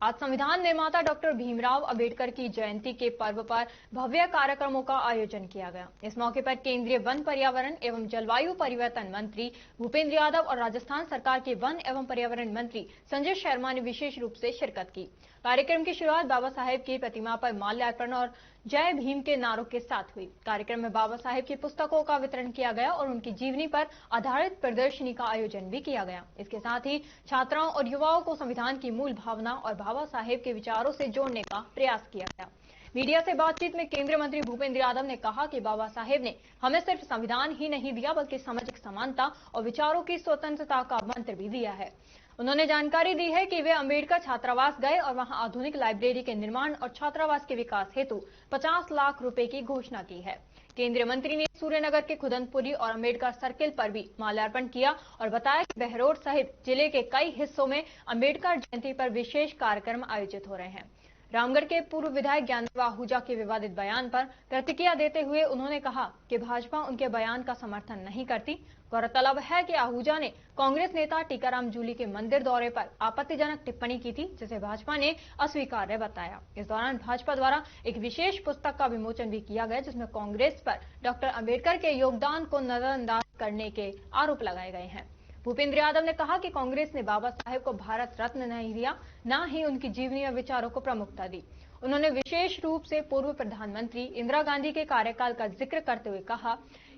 आज संविधान निर्माता डॉक्टर भीमराव अंबेडकर की जयंती के पर्व पर भव्य कार्यक्रमों का आयोजन किया गया। इस मौके पर केंद्रीय वन पर्यावरण एवं जलवायु परिवर्तन मंत्री भूपेंद्र यादव और राजस्थान सरकार के वन एवं पर्यावरण मंत्री संजय शर्मा ने विशेष रूप से शिरकत की। कार्यक्रम की शुरुआत बाबा साहेब की प्रतिमा पर माल्यार्पण और जय भीम के नारों के साथ हुई। कार्यक्रम में बाबा साहेब की पुस्तकों का वितरण किया गया और उनकी जीवनी पर आधारित प्रदर्शनी का आयोजन भी किया गया। इसके साथ ही छात्राओं और युवाओं को संविधान की मूल भावना और बाबा साहेब के विचारों से जोड़ने का प्रयास किया गया। मीडिया से बातचीत में केंद्रीय मंत्री भूपेंद्र यादव ने कहा कि बाबा साहेब ने हमें सिर्फ संविधान ही नहीं दिया बल्कि सामाजिक समानता और विचारों की स्वतंत्रता का मंत्र भी दिया है। उन्होंने जानकारी दी है कि वे अंबेडकर छात्रावास गए और वहां आधुनिक लाइब्रेरी के निर्माण और छात्रावास के विकास हेतु 50 लाख रुपए की घोषणा की है। केंद्रीय मंत्री ने सूर्यनगर के खुदनपुरी और अंबेडकर सर्किल पर भी माल्यार्पण किया और बताया कि बहरोड सहित जिले के कई हिस्सों में अंबेडकर जयंती पर विशेष कार्यक्रम आयोजित हो रहे हैं। रामगढ़ के पूर्व विधायक ज्ञानदेव आहूजा के विवादित बयान पर प्रतिक्रिया देते हुए उन्होंने कहा कि भाजपा उनके बयान का समर्थन नहीं करती। गौरतलब है कि आहूजा ने कांग्रेस नेता टीकाराम जूली के मंदिर दौरे पर आपत्तिजनक टिप्पणी की थी, जिसे भाजपा ने अस्वीकार्य बताया। इस दौरान भाजपा द्वारा एक विशेष पुस्तक का विमोचन भी किया गया, जिसमें कांग्रेस पर डॉक्टर अंबेडकर के योगदान को नजरअंदाज करने के आरोप लगाए गए हैं। भूपेंद्र यादव ने कहा कि कांग्रेस ने बाबा साहेब को भारत रत्न नहीं दिया, न ही उनकी जीवनी और विचारों को प्रमुखता दी। उन्होंने विशेष रूप से पूर्व प्रधानमंत्री इंदिरा गांधी के कार्यकाल का जिक्र करते हुए कहा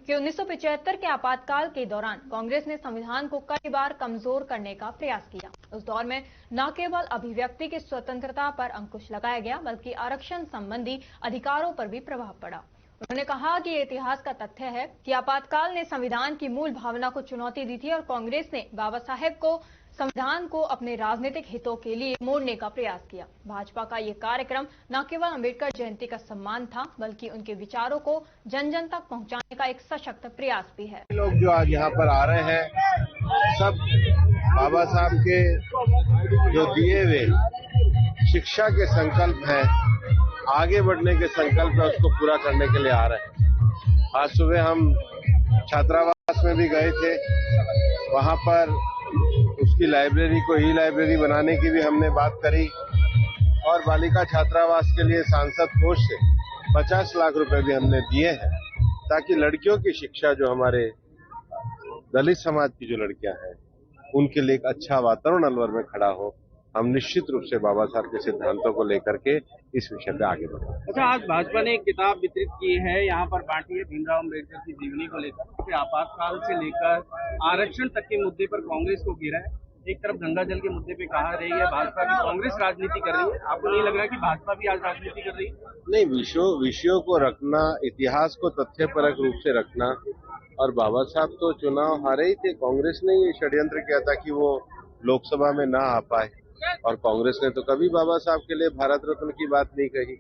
कि 1975 के आपातकाल के दौरान कांग्रेस ने संविधान को कई बार कमजोर करने का प्रयास किया। उस दौर में न केवल अभिव्यक्ति की स्वतंत्रता पर अंकुश लगाया गया, बल्कि आरक्षण संबंधी अधिकारों पर भी प्रभाव पड़ा। उन्होंने कहा कि इतिहास का तथ्य है कि आपातकाल ने संविधान की मूल भावना को चुनौती दी थी और कांग्रेस ने बाबा साहेब को संविधान को अपने राजनीतिक हितों के लिए मोड़ने का प्रयास किया। भाजपा का ये कार्यक्रम न केवल अंबेडकर जयंती का सम्मान था, बल्कि उनके विचारों को जन जन तक पहुंचाने का एक सशक्त प्रयास भी है। लोग जो आज यहाँ पर आ रहे हैं, सब बाबा साहब के जो दिए हुए शिक्षा के संकल्प है, आगे बढ़ने के संकल्प है, उसको पूरा करने के लिए आ रहे हैं। आज सुबह हम छात्रावास में भी गए थे, वहां पर उसकी लाइब्रेरी को ई लाइब्रेरी बनाने की भी हमने बात करी और बालिका छात्रावास के लिए सांसद कोष से 50 लाख रुपए भी हमने दिए हैं, ताकि लड़कियों की शिक्षा, जो हमारे दलित समाज की जो लड़कियां हैं, उनके लिए एक अच्छा वातावरण अलवर में खड़ा हो। हम निश्चित रूप से बाबा साहब के सिद्धांतों को लेकर के इस विषय पे आगे बढ़े। अच्छा, आज भाजपा ने एक किताब वितरित की है, यहाँ पर बांटी है भीमराव अम्बेडकर की जीवनी को लेकर। फिर आपातकाल से लेकर आरक्षण तक के मुद्दे पर कांग्रेस को घेरा है। एक तरफ गंगा जल के मुद्दे पे कहा रही है भाजपा की कांग्रेस राजनीति कर रही है। आपको नहीं लग रहा है कि भाजपा भी आज राजनीति कर रही है? नहीं, विषयों को रखना, इतिहास को तथ्यपरक रूप से रखना, और बाबा साहब तो चुनाव हारे ही थे। कांग्रेस ने ये षड्यंत्र किया था कि वो लोकसभा में ना आ पाए, और कांग्रेस ने तो कभी बाबा साहब के लिए भारत रत्न की बात नहीं कही।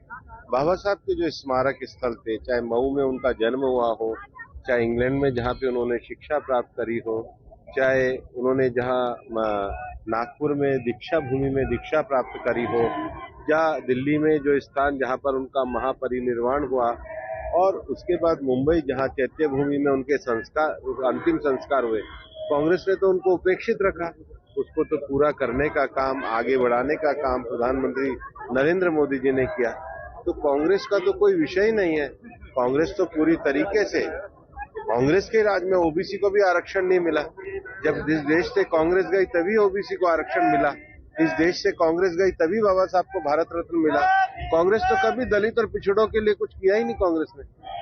बाबा साहब के जो स्मारक स्थल थे, चाहे मऊ में उनका जन्म हुआ हो, चाहे इंग्लैंड में जहाँ पे उन्होंने शिक्षा प्राप्त करी हो, चाहे उन्होंने जहाँ नागपुर में दीक्षा भूमि में दीक्षा प्राप्त करी हो, या दिल्ली में जो स्थान जहाँ पर उनका महापरिनिर्वाण हुआ, और उसके बाद मुंबई जहाँ चैत्य भूमि में उनके अंतिम संस्कार हुए, कांग्रेस ने तो उनको उपेक्षित रखा। उसको तो पूरा करने का काम, आगे बढ़ाने का काम प्रधानमंत्री नरेंद्र मोदी जी ने किया। तो कांग्रेस का तो कोई विषय ही नहीं है। कांग्रेस तो पूरी तरीके से, कांग्रेस के राज में ओबीसी को भी आरक्षण नहीं मिला। जब इस देश से कांग्रेस गई तभी ओबीसी को आरक्षण मिला। इस देश से कांग्रेस गई तभी बाबा साहब को भारत रत्न मिला। कांग्रेस तो कभी दलित और पिछड़ों के लिए कुछ किया ही नहीं कांग्रेस ने।